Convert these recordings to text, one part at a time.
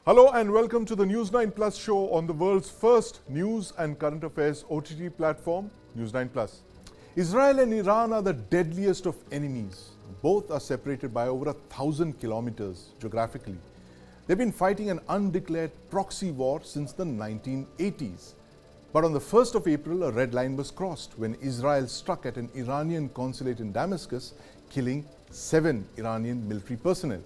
Hello and welcome to the News9 Plus show on the world's first news and current affairs OTT platform, News9 Plus. Israel and Iran are the deadliest of enemies. Both are separated by over 1,000 kilometers geographically. They've been fighting an undeclared proxy war since the 1980s. But on the 1st of April, a red line was crossed when Israel struck at an Iranian consulate in Damascus, killing 7 Iranian military personnel.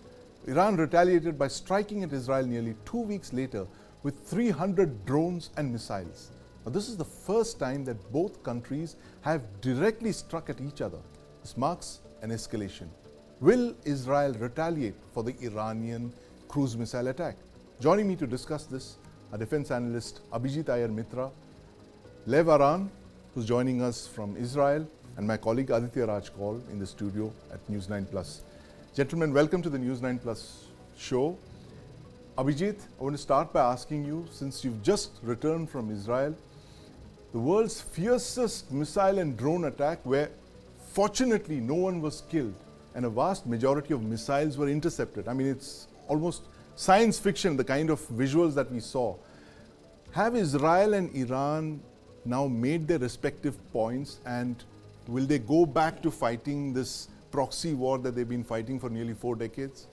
Iran retaliated by striking at Israel nearly 2 weeks later with 300 drones and missiles. Now, this is the first time that both countries have directly struck at each other. This marks an escalation. Will Israel retaliate for the Iranian cruise missile attack? Joining me to discuss this are defense analyst Abhijit Iyer Mitra, Lev Aran, who's joining us from Israel, and my colleague Aditya Raj Kaul in the studio at News9 Plus. Gentlemen, welcome to the News9 Plus show. Abhijit, I want to start by asking you, since you've just returned from Israel, the world's fiercest missile and drone attack where fortunately no one was killed and a vast majority of missiles were intercepted. I mean, it's almost science fiction, the kind of visuals that we saw. Have Israel and Iran now made their respective points, and will they go back to fighting this proxy war that they've been fighting for nearly 4 decades?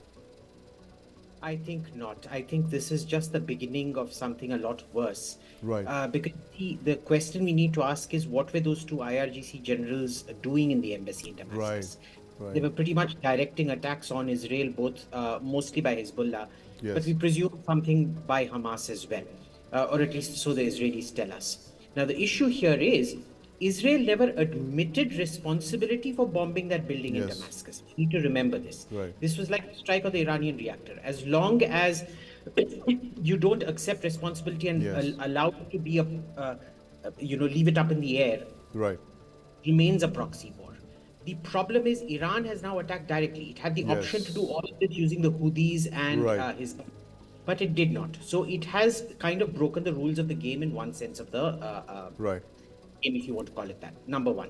I think not. I think this is just the beginning of something a lot worse. Right. Because the question we need to ask is, what were those two IRGC generals doing in the embassy in Damascus? Right. They were pretty much directing attacks on Israel, both mostly by Hezbollah, but we presume something by Hamas as well, or at least so the Israelis tell us. Now, the issue here is, Israel never admitted responsibility for bombing that building in Damascus. You need to remember this. Right. This was like a strike on the Iranian reactor. As long as you don't accept responsibility and allow it to be leave it up in the air, right, remains a proxy war. The problem is Iran has now attacked directly. It had the option to do all of this using the Houthis and Hezbollah, but it did not. So it has kind of broken the rules of the game in one sense of the game, if you want to call it that. Number one.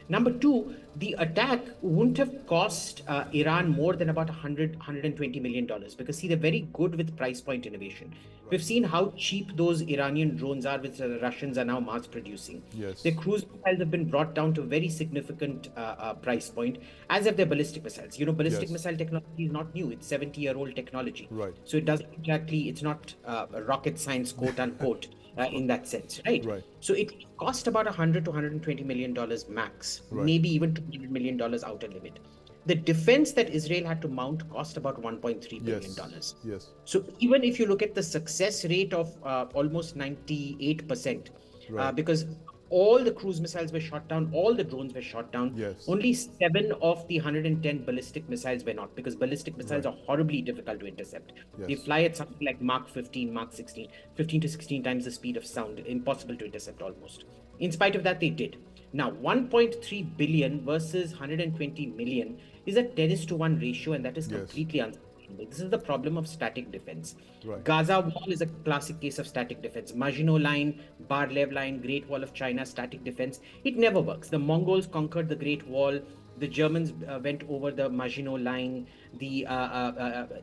Number two, the attack wouldn't have cost Iran more than about $120 million, because see, they're very good with price point innovation. We've seen how cheap those Iranian drones are, which the Russians are now mass producing. Their cruise missiles have been brought down to a very significant price point, as have their ballistic missiles. You know, ballistic missile technology is not new. It's 70-year-old technology. Right. So it doesn't exactly, it's not rocket science, quote unquote. In that sense, right? So it cost about $100 to $120 million max, maybe even $200 million outer limit. The defense that Israel had to mount cost about $1.3 billion. So even if you look at the success rate of almost 98%, because all the cruise missiles were shot down, all the drones were shot down. Only 7 of the 110 ballistic missiles were not, because ballistic missiles are horribly difficult to intercept. They fly at something like Mach 15, Mach 16, 15 to 16 times the speed of sound, impossible to intercept almost. In spite of that, they did. Now, 1.3 billion versus 120 million is a 10:1 ratio, and that is completely unsustainable. This is the problem of static defense. Gaza wall is a classic case of static defense. Maginot line, Bar-Lev line, Great Wall of China, static defense. It never works. The Mongols conquered the Great Wall. The Germans went over the Maginot line. The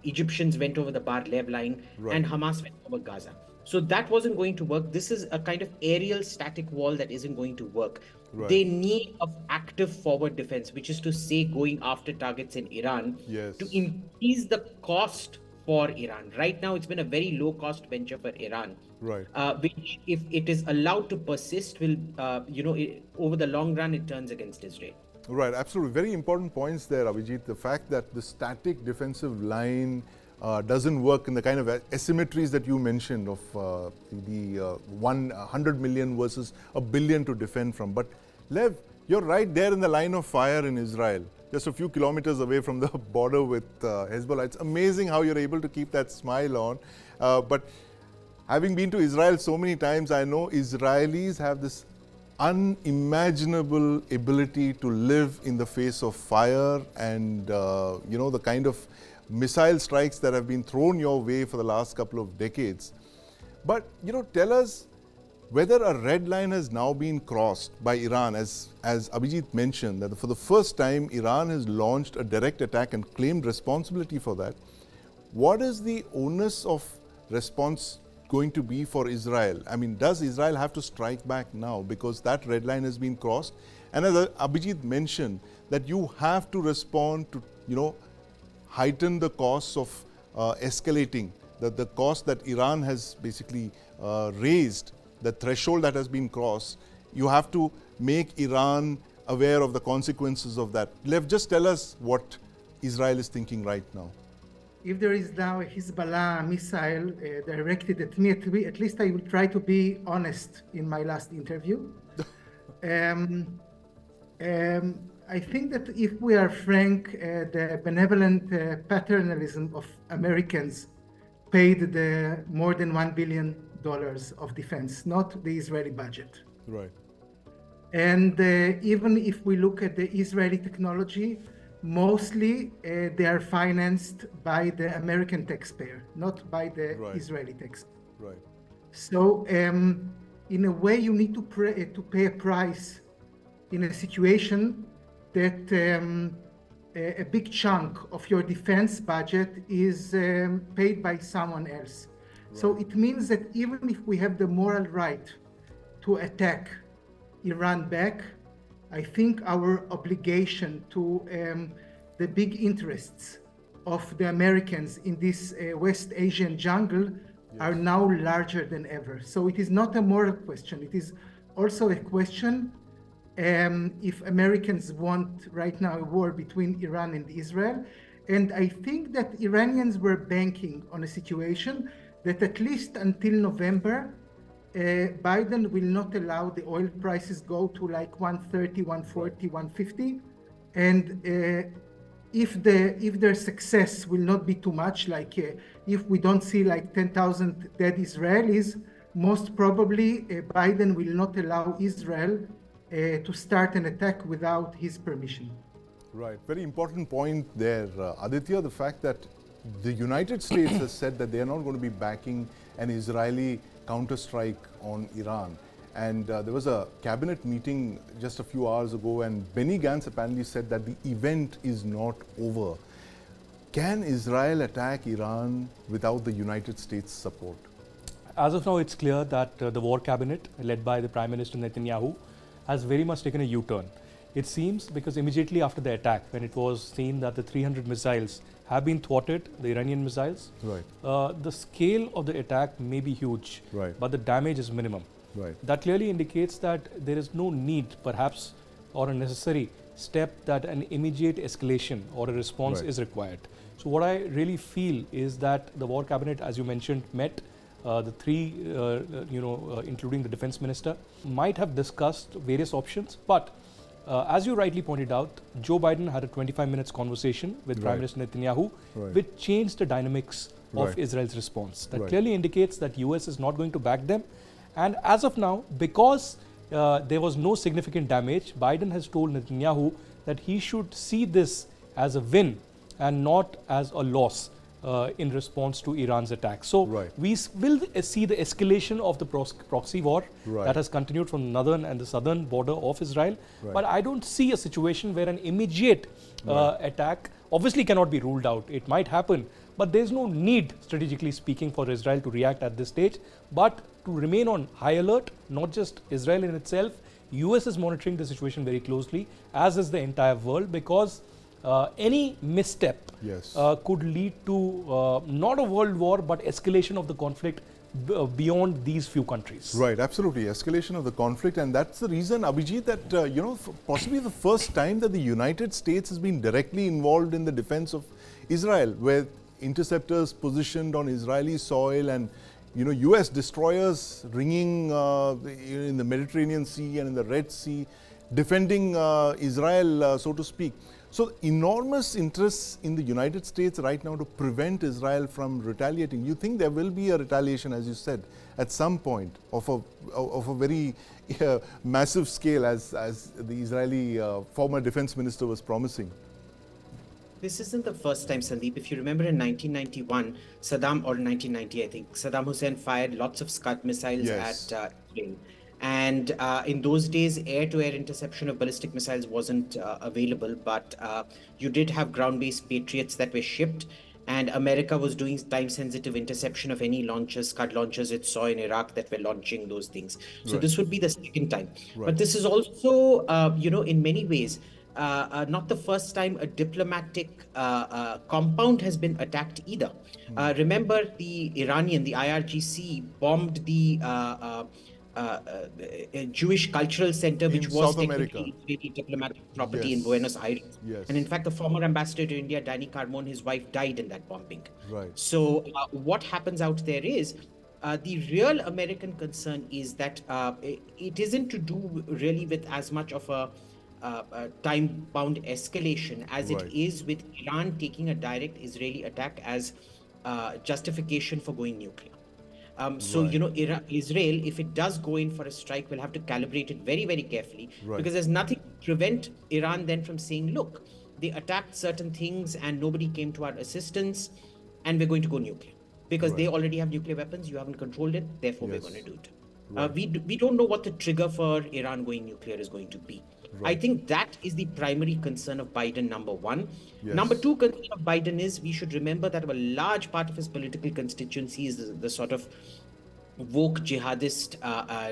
Egyptians went over the Bar-Lev line, and Hamas went over Gaza. So that wasn't going to work. This is a kind of aerial static wall that isn't going to work. They need an active forward defense, which is to say going after targets in Iran to increase the cost for Iran. Right now, it's been a very low-cost venture for Iran, which, if it is allowed to persist, will, over the long run, it turns against Israel. Right, absolutely. Very important points there, Abhijit. The fact that the static defensive line doesn't work in the kind of asymmetries that you mentioned of the 100 million versus a billion to defend from. But Lev, you're right there in the line of fire in Israel, just a few kilometers away from the border with Hezbollah. It's amazing how you're able to keep that smile on. But having been to Israel so many times, I know Israelis have this unimaginable ability to live in the face of fire and, the kind of missile strikes that have been thrown your way for the last couple of decades. But, tell us whether a red line has now been crossed by Iran, as Abhijit mentioned, that for the first time, Iran has launched a direct attack and claimed responsibility for that. What is the onus of response going to be for Israel? I mean, does Israel have to strike back now because that red line has been crossed? And as Abhijit mentioned, that you have to respond to, heighten the costs of escalating, the cost that Iran has basically raised, the threshold that has been crossed. You have to make Iran aware of the consequences of that. Lev, just tell us what Israel is thinking right now. If there is now a Hezbollah missile directed at me, at least I will try to be honest in my last interview. I think that if we are frank, the benevolent paternalism of Americans paid the more than $1 billion of defense, not the Israeli budget. Right. And even if we look at the Israeli technology, mostly they are financed by the American taxpayer, not by the Israeli taxpayer. Right. So in a way, you need to pay a price in a situation that a big chunk of your defense budget is paid by someone else. Right. So it means that even if we have the moral right to attack Iran back, I think our obligation to the big interests of the Americans in this West Asian jungle are now larger than ever. So it is not a moral question. It is also a question if Americans want right now a war between Iran and Israel. And I think that Iranians were banking on a situation that at least until November, Biden will not allow the oil prices go to like 130, 140, 150. And if their success will not be too much, like if we don't see like 10,000 dead Israelis, most probably Biden will not allow Israel to start an attack without his permission. Right. Very important point there, Aditya, the fact that the United States has said that they are not going to be backing an Israeli counterstrike on Iran. And there was a cabinet meeting just a few hours ago, and Benny Gantz apparently said that the event is not over. Can Israel attack Iran without the United States' support? As of now, it's clear that the war cabinet, led by the Prime Minister Netanyahu, has very much taken a U-turn. It seems because immediately after the attack, when it was seen that the 300 missiles have been thwarted, the Iranian missiles, the scale of the attack may be huge, but the damage is minimum. That clearly indicates that there is no need, perhaps, or a necessary step that an immediate escalation or a response is required. So what I really feel is that the war cabinet, as you mentioned, met. The three, including the defense minister, might have discussed various options. But as you rightly pointed out, Joe Biden had a 25 minutes conversation with Prime Minister Netanyahu, which changed the dynamics of Israel's response. That clearly indicates that US is not going to back them. And as of now, because there was no significant damage, Biden has told Netanyahu that he should see this as a win and not as a loss. In response to Iran's attack. So we will see the escalation of the proxy war that has continued from the northern and the southern border of Israel. But I don't see a situation where an immediate attack obviously cannot be ruled out. It might happen, but there's no need, strategically speaking, for Israel to react at this stage, but to remain on high alert, not just Israel in itself. US is monitoring the situation very closely, as is the entire world, because any misstep could lead to not a world war, but escalation of the conflict beyond these few countries. Right, absolutely. Escalation of the conflict. And that's the reason, Abhijit, that, possibly the first time that the United States has been directly involved in the defense of Israel, where interceptors positioned on Israeli soil and, US destroyers ringing in the Mediterranean Sea and in the Red Sea, defending Israel, so to speak. So enormous interest in the United States right now to prevent Israel from retaliating. You think there will be a retaliation, as you said, at some point of a very massive scale, as the Israeli former defense minister was promising? This isn't the first time, Sandeep. If you remember in 1991, or 1990, I think, Saddam Hussein fired lots of Scud missiles at Israel. And in those days, air-to-air interception of ballistic missiles wasn't available, but you did have ground-based Patriots that were shipped. and America was doing time-sensitive interception of any launchers, Scud launchers it saw in Iraq that were launching those things. So this would be the second time. But this is also, in many ways, not the first time a diplomatic compound has been attacked either. Remember the IRGC bombed the Jewish Cultural Center, which was technically Israeli diplomatic property in Buenos Aires. And in fact, the former ambassador to India, Danny Carmon, his wife died in that bombing. So what happens out there is, the real American concern is that it isn't to do really with as much of a time-bound escalation as it is with Iran taking a direct Israeli attack as justification for going nuclear. So, Israel, if it does go in for a strike, will have to calibrate it very, very carefully, because there's nothing to prevent Iran then from saying, look, they attacked certain things and nobody came to our assistance and we're going to go nuclear. Because they already have nuclear weapons, you haven't controlled it, therefore we're going to do it. We don't know what the trigger for Iran going nuclear is going to be. I think that is the primary concern of Biden, number one. Number two concern of Biden is, we should remember that a large part of his political constituency is the sort of woke jihadist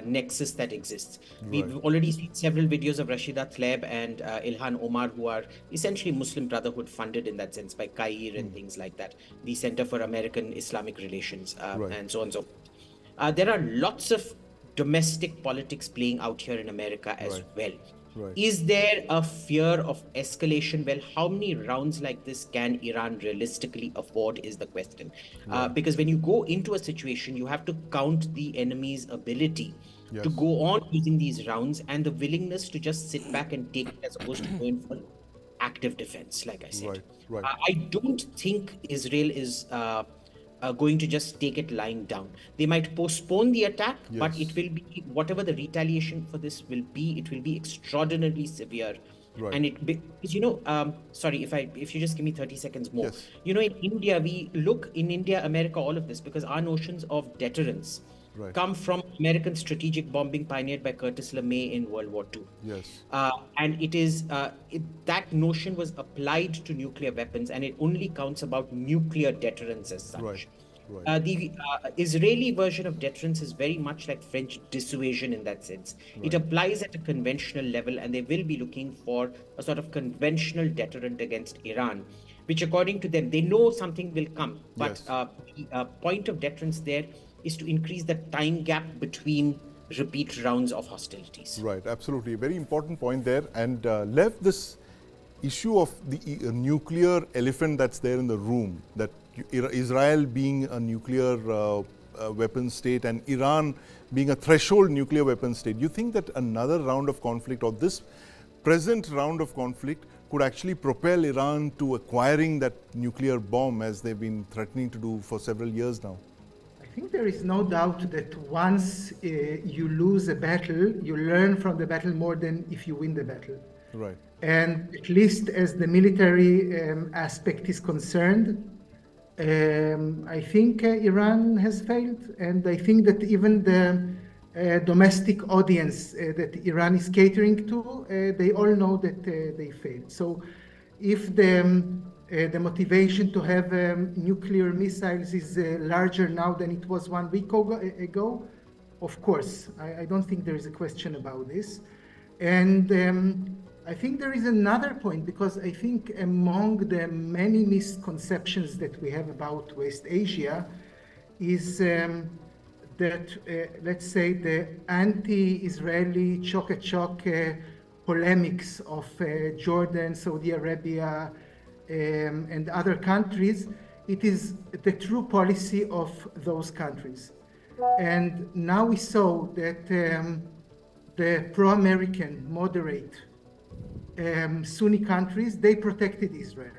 nexus that exists. We've already seen several videos of Rashida Tlaib and Ilhan Omar, who are essentially Muslim Brotherhood funded in that sense by Cair and things like that, the Center for American Islamic Relations, and so on and so forth. There are lots of domestic politics playing out here in America as well. Is there a fear of escalation? Well, how many rounds like this can Iran realistically afford is the question. Because when you go into a situation, you have to count the enemy's ability to go on using these rounds and the willingness to just sit back and take it as opposed to going for active defense, like I said. I don't think Israel is going to just take it lying down. They might postpone the attack, but it will be, whatever the retaliation for this will be, it will be extraordinarily severe. And it, because sorry, if you just give me 30 seconds more. In India, America, all of this, because our notions of deterrence come from American strategic bombing pioneered by Curtis LeMay in World War II. And it is that notion was applied to nuclear weapons, and it only counts about nuclear deterrence as such. The Israeli version of deterrence is very much like French dissuasion in that sense. It applies at a conventional level, and they will be looking for a sort of conventional deterrent against Iran, which according to them, they know something will come. But the point of deterrence there is to increase the time gap between repeat rounds of hostilities. Absolutely. A very important point there. And Lev, this issue of the nuclear elephant that's there in the room, that Israel being a nuclear weapon state and Iran being a threshold nuclear weapon state, do you think that another round of conflict, or this present round of conflict, could actually propel Iran to acquiring that nuclear bomb as they've been threatening to do for several years now? I think there is no doubt that once you lose a battle, you learn from the battle more than if you win the battle. And at least as the military aspect is concerned, I think Iran has failed. And I think that even the domestic audience that Iran is catering to, they all know that they failed. So if the motivation to have nuclear missiles is larger now than it was 1 week ago, of course, I don't think there is a question about this. And I think there is another point, because I think among the many misconceptions that we have about West Asia is that, let's say, the anti-Israeli choke polemics of Jordan, Saudi Arabia, and other countries, it is the true policy of those countries. And now we saw that the pro-American, moderate Sunni countries, they protected Israel.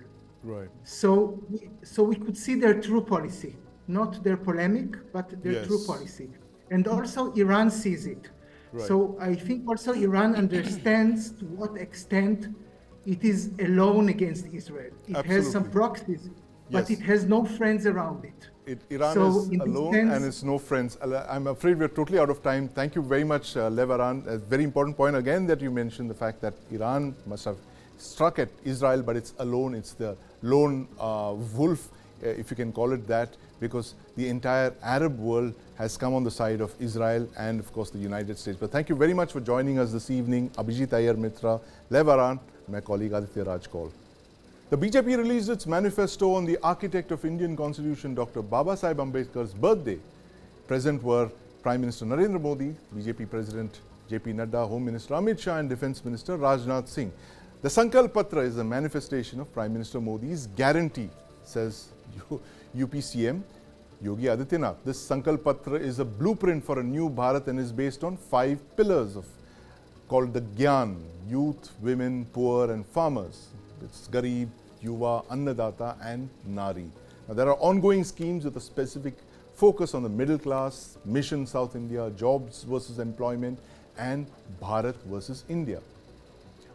So we could see their true policy, not their polemic, but their true policy. And also Iran sees it. So I think also Iran understands to what extent it is alone against Israel. It has some proxies, but it has no friends around it. Iran is alone and it's no friends. I'm afraid we're totally out of time. Thank you very much, Lev Aran. A very important point again that you mentioned, the fact that Iran must have struck at Israel, but it's alone. It's the lone wolf if you can call it that, because the entire Arab world has come on the side of Israel and, of course, the United States. But thank you very much for joining us this evening, Abhijit Iyer Mitra, Lev Aran, and my colleague Aditya Raj Kaul. The BJP released its manifesto on the architect of Indian Constitution, Dr. Babasaheb Ambedkar's birthday. Present were Prime Minister Narendra Modi, BJP President JP Nadda, Home Minister Amit Shah, and Defence Minister Rajnath Singh. The Sankalp Patra is a manifestation of Prime Minister Modi's guarantee, says UPCM Yogi Adityanath. This Sankalp Patra is a blueprint for a new Bharat and is based on 5 pillars called the Gyan: youth, women, poor, and farmers. It's Garib, Yuva, Annadata, and Nari. Now, there are ongoing schemes with a specific focus on the middle class, Mission South India, jobs versus employment, and Bharat versus India.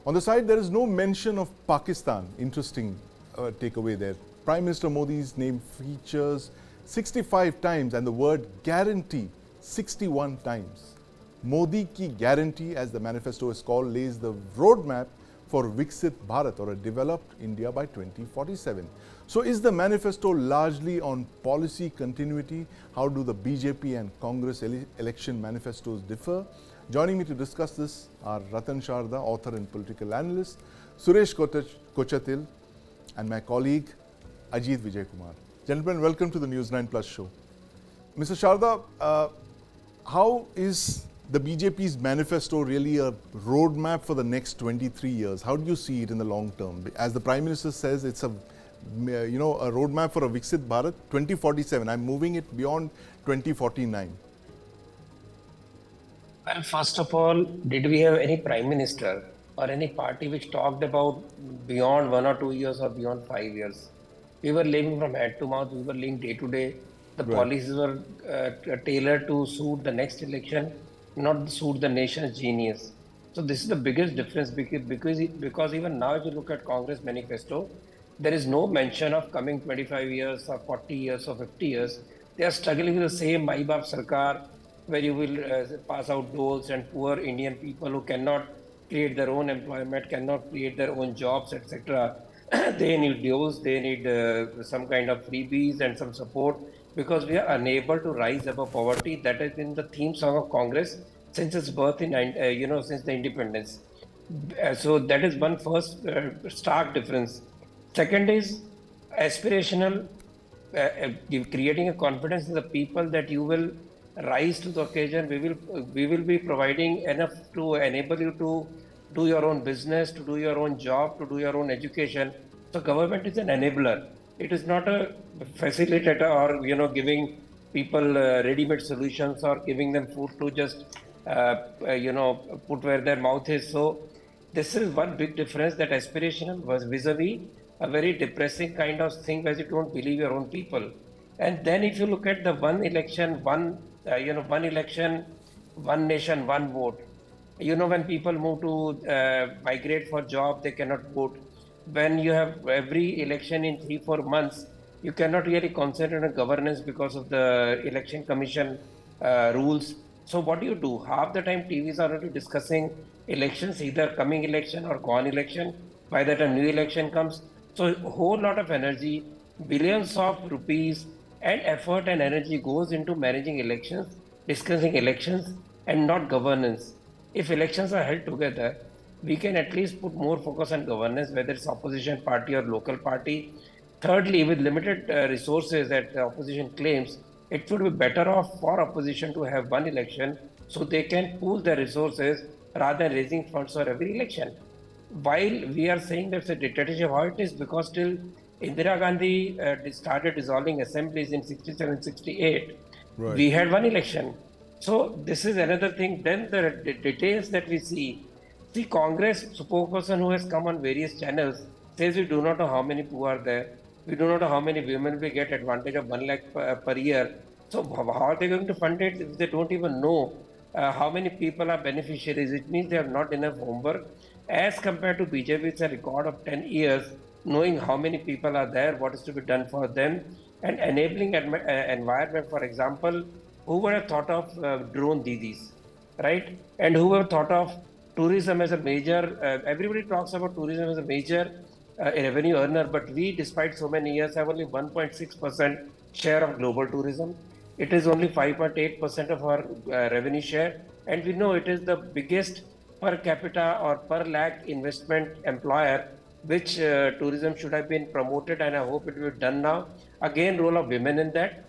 On the side, there is no mention of Pakistan. Interesting takeaway there. Prime Minister Modi's name features 65 times and the word guarantee 61 times. Modi Ki Guarantee, as the manifesto is called, lays the roadmap for Viksit Bharat, or a developed India by 2047. So is the manifesto largely on policy continuity? How do the BJP and Congress election manifestos differ? Joining me to discuss this are Ratan Sharda, author and political analyst, Suresh Kochatil, and my colleague Ajit Vijay Kumar. Gentlemen, welcome to the News9 Plus show. Mr. Sharda, how is the BJP's manifesto really a roadmap for the next 23 years? How do you see it in the long term? As the Prime Minister says, it's a roadmap for a Viksit Bharat 2047. I'm moving it beyond 2049. Well, first of all, did we have any Prime Minister or any party which talked about beyond 1 or 2 years or beyond 5 years? We were living from hand to mouth, we were living day to day. The policies were tailored to suit the next election, not suit the nation's genius. So this is the biggest difference, because even now if you look at Congress manifesto, there is no mention of coming 25 years or 40 years or 50 years. They are struggling with the same Mai Baap Sarkar, where you will pass out doles, and poor Indian people who cannot create their own employment, cannot create their own jobs, etc. They need doles, they need some kind of freebies and some support, because we are unable to rise above poverty. That has been the theme song of Congress since its birth in since the independence. So that is one first stark difference. Second is aspirational, creating a confidence in the people that you will rise to the occasion. We will be providing enough to enable you to do your own business, to do your own job, to do your own education. So government is an enabler. It is not a facilitator or giving people ready-made solutions or giving them food to just put where their mouth is. So this is one big difference, that aspirational was vis-a-vis a very depressing kind of thing, where you don't believe your own people. And then if you look at the one election, one election, one nation, one vote. When people move to migrate for job, they cannot vote. When you have every election in 3-4 months, you cannot really concentrate on governance because of the election commission rules. So what do? Half the time TVs are already discussing elections, either coming election or gone election. By that a new election comes. So a whole lot of energy, billions of rupees and effort and energy goes into managing elections, discussing elections, and not governance. If elections are held together, we can at least put more focus on governance, whether it's opposition party or local party. Thirdly, with limited resources that the opposition claims, it would be better off for opposition to have one election, so they can pool their resources rather than raising funds for every election. While we are saying that's a dictatorship, how it is, because till Indira Gandhi started dissolving assemblies in 67, 68, we had one election. So this is another thing. Then the details that we see, the Congress spokesperson who has come on various channels says we do not know how many poor are there. We do not know how many women will get advantage of 1 lakh per year. So how are they going to fund it if they don't even know how many people are beneficiaries? It means they have not enough homework. As compared to BJP, it's a record of 10 years, knowing how many people are there, what is to be done for them, and enabling environment. For example, who would have thought of drone didis, right? And who would have thought of tourism as a major, everybody talks about tourism as a major a revenue earner, but we, despite so many years, have only 1.6% share of global tourism. It is only 5.8% of our revenue share, and we know it is the biggest per capita or per lakh investment employer, which tourism should have been promoted, and I hope it will be done now. Again, role of women in that.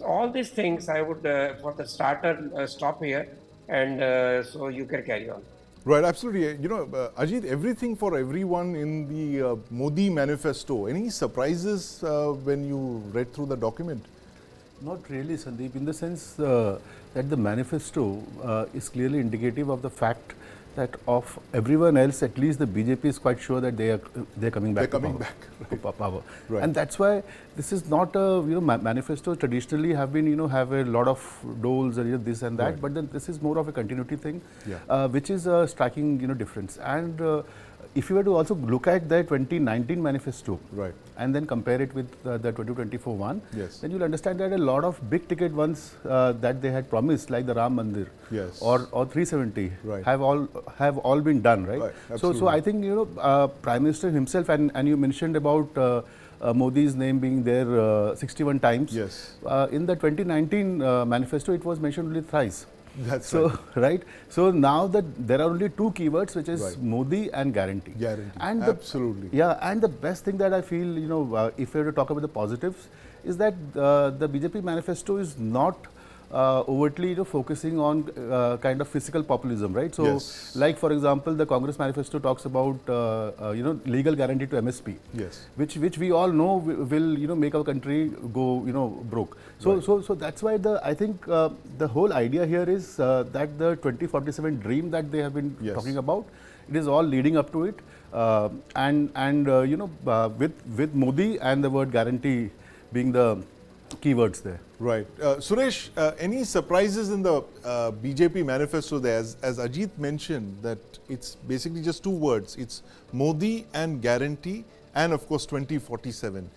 All these things I would, for the starter, stop here, and so you can carry on. Right, absolutely. Ajit, everything for everyone in the Modi Manifesto. Any surprises when you read through the document? Not really, Sandeep, in the sense that the manifesto is clearly indicative of the fact that of everyone else, at least the BJP is quite sure that they're coming back. To power. Right. And that's why this is not a manifesto. Traditionally have been have a lot of goals and this and that, right. But then this is more of a continuity thing, yeah. Which is a striking difference. And if you were to also look at the 2019 manifesto, right, and then compare it with the 2024 one, yes, then you'll understand that a lot of big ticket ones that they had promised, like the Ram Mandir, yes, or 370, right, have all been done, right? Right, so I think Prime Minister himself, and you mentioned about Modi's name being there 61 times. yes, in the 2019 manifesto, it was mentioned only thrice. That's so right. So now that there are only two keywords, which is right. Modi and guarantee. And absolutely. And the best thing that I feel, if we were to talk about the positives, is that the BJP manifesto is not overtly focusing on kind of fiscal populism, right? So, yes. like for example, the Congress manifesto talks about legal guarantee to MSP, yes, which we all know will make our country go broke. So right. so that's why I think the whole idea here is that the 2047 dream that they have been yes. talking about, it is all leading up to it, with Modi and the word guarantee being the keywords there. Right. Suresh, any surprises in the BJP manifesto there? As Ajit mentioned, that it's basically just two words. It's Modi and guarantee, and of course 2047.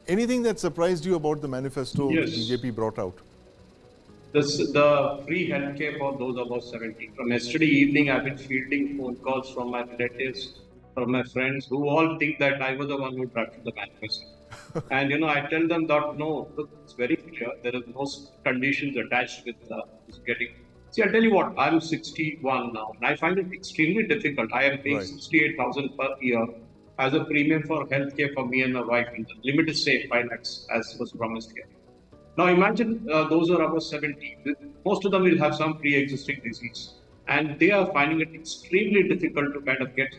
Anything that surprised you about the manifesto yes. BJP brought out? The free healthcare for those above 70. From yesterday evening, I've been fielding phone calls from my relatives, from my friends, who all think that I was the one who drafted the manifesto. And I tell them that no, look, it's very clear. There is no conditions attached with getting. See, I'll tell you what. I'm 61 now, and I find it extremely difficult. I am paying right. 68,000 per year as a premium for healthcare for me and my wife. And the limit is say 5 lakhs, as was promised here. Now imagine those who are above 70. Most of them will have some pre-existing disease, and they are finding it extremely difficult to kind of get,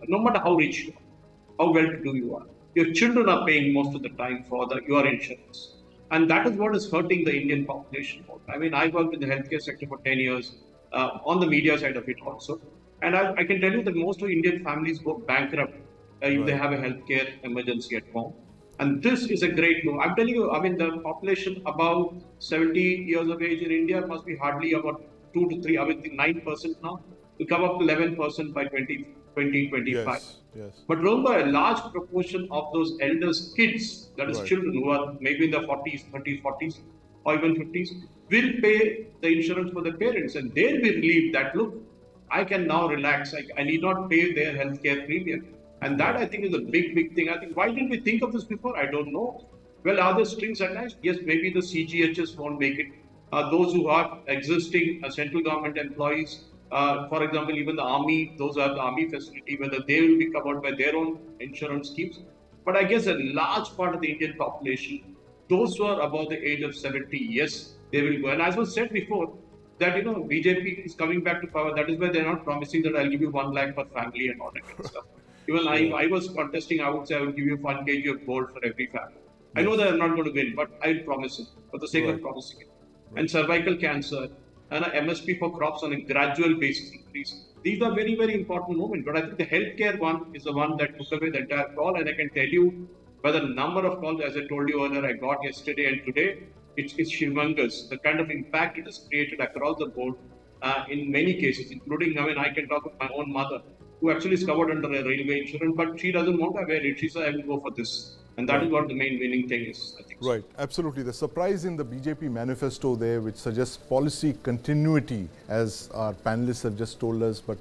no matter how rich you are, how well-to-do you are. Your children are paying most of the time for your insurance. And that is what is hurting the Indian population. I mean, I worked in the healthcare sector for 10 years, on the media side of it also. And I can tell you that most of Indian families go bankrupt if right. they have a healthcare emergency at home. And this is a great move. I'm telling you, I mean, the population above 70 years of age in India must be hardly about 2 to 3, I would think 9% now. Will come up to 11% by 2025. Yes, yes. But remember, a large proportion of those elders' kids, that is right. children who are maybe in the 40s, 30s, 40s, or even 50s, will pay the insurance for their parents. And they'll be relieved that, look, I can now relax. I need not pay their healthcare premium. And that, I think, is a big, big thing. I think, why didn't we think of this before? I don't know. Well, are there strings attached? Yes, maybe the CGHS won't make it. Those who are existing central government employees, for example, even the army, those are the army facility, whether they will be covered by their own insurance schemes. But I guess a large part of the Indian population, those who are above the age of 70, yes, they will go. And as was said before, that BJP is coming back to power. That is why they're not promising that I'll give you 1 lakh per family and all that kind of stuff. Even sure. I was contesting, I would say I will give you 1 kg of gold for every family. Yes. I know that I'm not going to win, but I'll promise it for the sake of promising it. Right. And cervical cancer and a MSP for crops on a gradual basis increase. These are very, very important moments. But I think the healthcare one is the one that took away the entire call. And I can tell you, by the number of calls, as I told you earlier, I got yesterday and today, it's humongous. The kind of impact it has created across the board in many cases, including, I can talk of my own mother, who actually is covered under a railway insurance, but she doesn't want to wear it. She said, I will go for this. And that is what the main winning thing is, I think. Right, absolutely. The surprise in the BJP manifesto there, which suggests policy continuity, as our panelists have just told us, but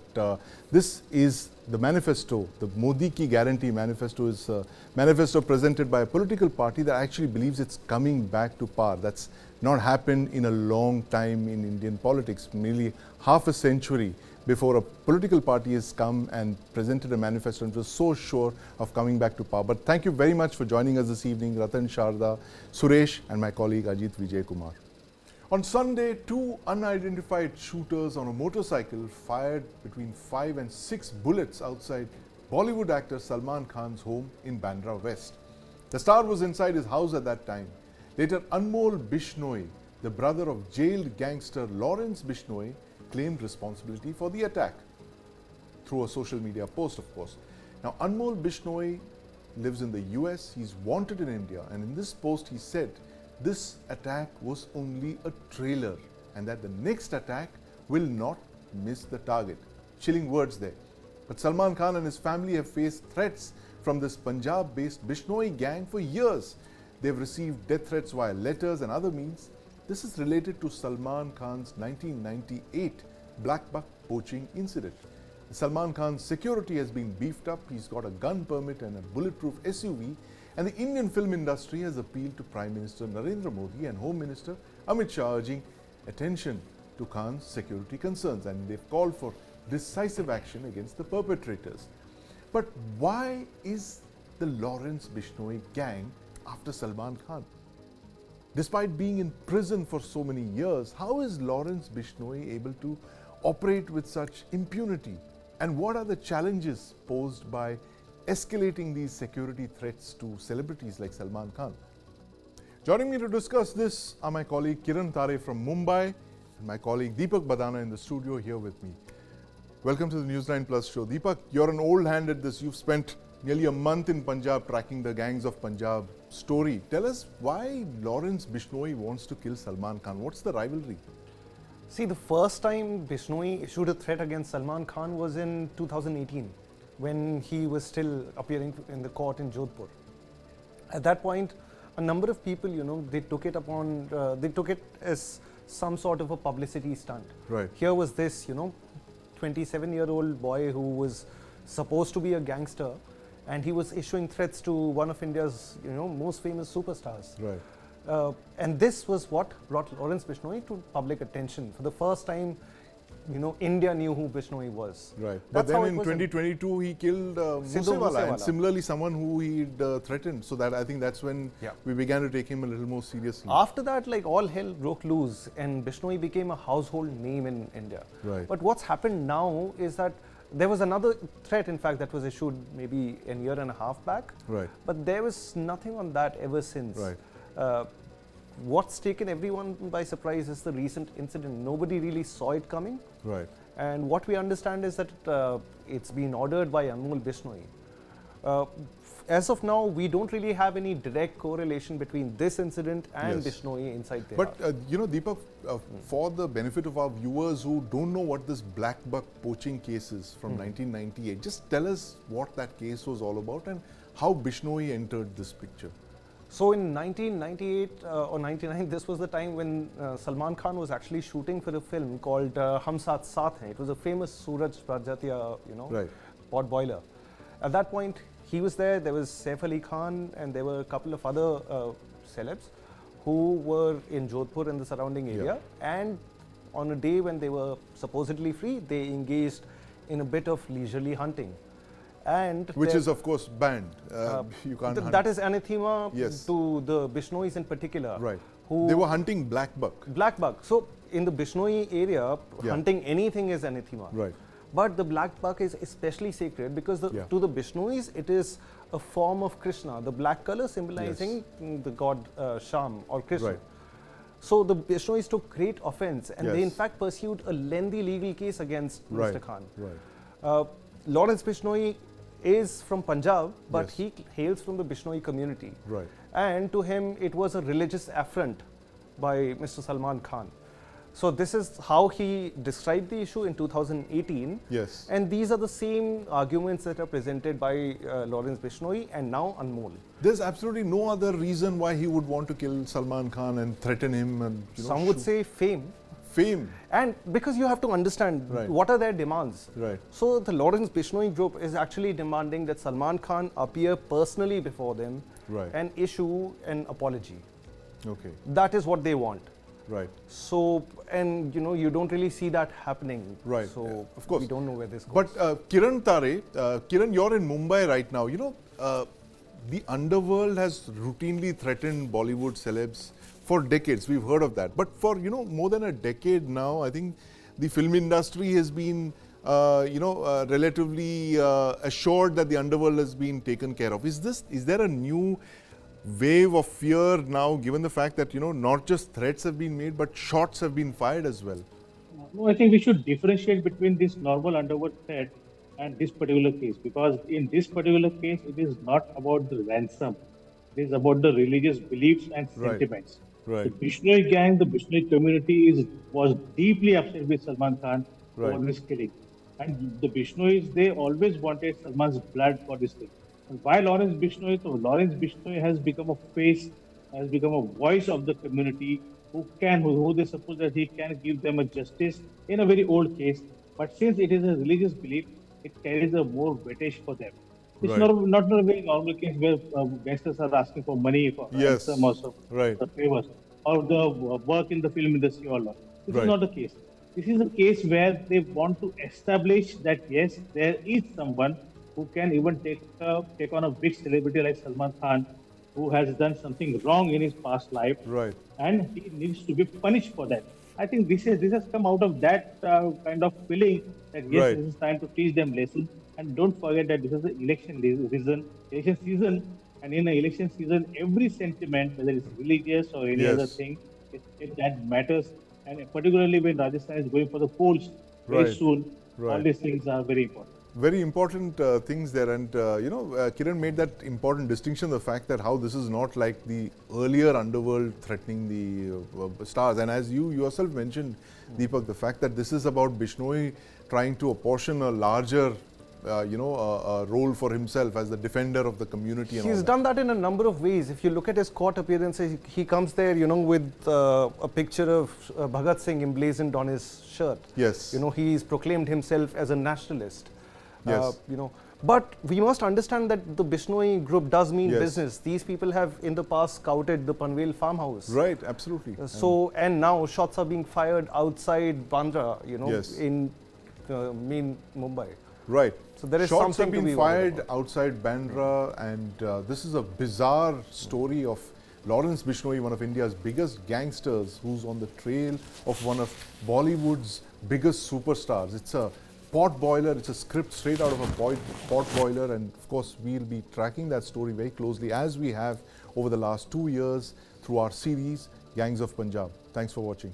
this is the manifesto, the Modi Ki Guarantee manifesto is a manifesto presented by a political party that actually believes it's coming back to power. That's not happened in a long time in Indian politics, nearly half a century before a political party has come and presented a manifesto and was so sure of coming back to power. But thank you very much for joining us this evening, Ratan Sharda, Suresh and my colleague Ajit Vijay Kumar. On Sunday, two unidentified shooters on a motorcycle fired between 5 and 6 bullets outside Bollywood actor Salman Khan's home in Bandra West. The star was inside his house at that time. Later, Anmol Bishnoi, the brother of jailed gangster Lawrence Bishnoi, claimed responsibility for the attack through a social media post, of course. Now, Anmol Bishnoi lives in the US, he's wanted in India, and in this post he said this attack was only a trailer and that the next attack will not miss the target. Chilling words there. But Salman Khan and his family have faced threats from this Punjab-based Bishnoi gang for years. They've received death threats via letters and other means. This is related to Salman Khan's 1998 black buck poaching incident. Salman Khan's security has been beefed up. He's got a gun permit and a bulletproof SUV. And the Indian film industry has appealed to Prime Minister Narendra Modi and Home Minister Amit Shah, urging attention to Khan's security concerns. And they've called for decisive action against the perpetrators. But why is the Lawrence Bishnoi gang after Salman Khan? Despite being in prison for so many years, how is Lawrence Bishnoi able to operate with such impunity? And what are the challenges posed by escalating these security threats to celebrities like Salman Khan? Joining me to discuss this are my colleague Kiran Tare from Mumbai and my colleague Deepak Badana in the studio here with me. Welcome to the News9 Plus show. Deepak, you're an old hand at this. You've spent nearly a month in Punjab tracking the gangs of Punjab story. Tell us why Lawrence Bishnoi wants to kill Salman Khan. What's the rivalry? See, the first time Bishnoi issued a threat against Salman Khan was in 2018, when he was still appearing in the court in Jodhpur. At that point, a number of people, they took it as some sort of a publicity stunt. Right. Here was this, 27-year-old boy who was supposed to be a gangster, and he was issuing threats to one of India's, most famous superstars. Right. And this was what brought Lawrence Bishnoi to public attention. For the first time, India knew who Bishnoi was. Right. But then in 2022, he killed Moosewala, and similarly someone who he'd threatened. So that I think that's when we began to take him a little more seriously. After that, all hell broke loose, and Bishnoi became a household name in India. Right. But what's happened now is that there was another threat, in fact, that was issued maybe a year and a half back. Right. But there was nothing on that ever since. Right. What's taken everyone by surprise is the recent incident. Nobody really saw it coming. Right. And what we understand is that it's been ordered by Anmol Bishnoi. As of now, we don't really have any direct correlation between this incident and Bishnoi inside there. But, Deepak, for the benefit of our viewers who don't know what this black buck poaching case is from 1998, just tell us what that case was all about and how Bishnoi entered this picture. So in 1998 or 99, this was the time when Salman Khan was actually shooting for a film called Hum Saath Saath Hain. It was a famous Suraj Prajatiya, pot boiler. At that point, he was there. There was Saif Ali Khan, and there were a couple of other celebs who were in Jodhpur and the surrounding area. And on a day when they were supposedly free, they engaged in a bit of leisurely hunting. And which is of course banned. You can't hunt. That is anathema to the Bishnois in particular. Right. They were hunting black buck. Black buck. So in the Bishnoi area, hunting anything is anathema. Right. But the black buck is especially sacred because to the Bishnois it is a form of Krishna, the black color symbolizing the god Sham or Krishna. Right. So the Bishnois took great offense, and they in fact pursued a lengthy legal case against Mr. Khan. Right. Lawrence Bishnoi is from Punjab, but he hails from the Bishnoi community. Right. And to him, it was a religious affront by Mr. Salman Khan. So this is how he described the issue in 2018. Yes. And these are the same arguments that are presented by Lawrence Bishnoi and now Anmol. There's absolutely no other reason why he would want to kill Salman Khan and threaten him. And some would say fame. Fame. And because you have to understand what are their demands. Right. So the Lawrence Bishnoi group is actually demanding that Salman Khan appear personally before them and issue an apology. Okay. That is what they want. Right. So, and you don't really see that happening. Right. So, of course. we don't know where this goes. But Kiran Tare, Kiran, you're in Mumbai right now. The underworld has routinely threatened Bollywood celebs for decades. We've heard of that. But for, more than a decade now, I think the film industry has been, relatively assured that the underworld has been taken care of. Is there a new wave of fear now, given the fact that, not just threats have been made, but shots have been fired as well? No, I think we should differentiate between this normal underworld threat and this particular case, because in this particular case, it is not about the ransom. It is about the religious beliefs and sentiments. Right. The Bishnoi gang, the Bishnoi community was deeply upset with Salman Khan for this killing. And the Bishnois, they always wanted Salman's blood for this thing. And why Lawrence Bishnoi? So Lawrence Bishnoi has become a face, has become a voice of the community who they suppose that he can give them a justice in a very old case. But since it is a religious belief, it carries a more weightage for them. It's not a very normal case where gangsters are asking for money for ransom or favors or the work in the film industry or not. This is not the case. This is a case where they want to establish that yes, there is someone who can even take on a big celebrity like Salman Khan, who has done something wrong in his past life, and he needs to be punished for that. I think this has come out of that kind of feeling that yes, this is time to teach them lesson. And don't forget that this is the election season, and in the election season, every sentiment, whether it's religious or any other thing, that matters. And particularly when Rajasthan is going for the polls very soon, all these things are very important. Very important things there, and Kiran made that important distinction, the fact that how this is not like the earlier underworld threatening the stars. And as you yourself mentioned, Deepak, the fact that this is about Bishnoi trying to apportion a larger a role for himself as the defender of the community. And he's done that in a number of ways. If you look at his court appearances, he comes there, with a picture of Bhagat Singh emblazoned on his shirt. Yes. He's proclaimed himself as a nationalist. Yes. But we must understand that the Bishnoi group does mean business. These people have in the past scouted the Panvel farmhouse. Right, absolutely. And now shots are being fired outside Bandra, in main Mumbai. Right. So there is shots something have been fired outside Bandra, and this is a bizarre story of Lawrence Bishnoi, one of India's biggest gangsters, who's on the trail of one of Bollywood's biggest superstars. It's a pot boiler, it's a script straight out of a pot boiler, and of course we'll be tracking that story very closely, as we have over the last 2 years through our series Gangs of Punjab. Thanks for watching.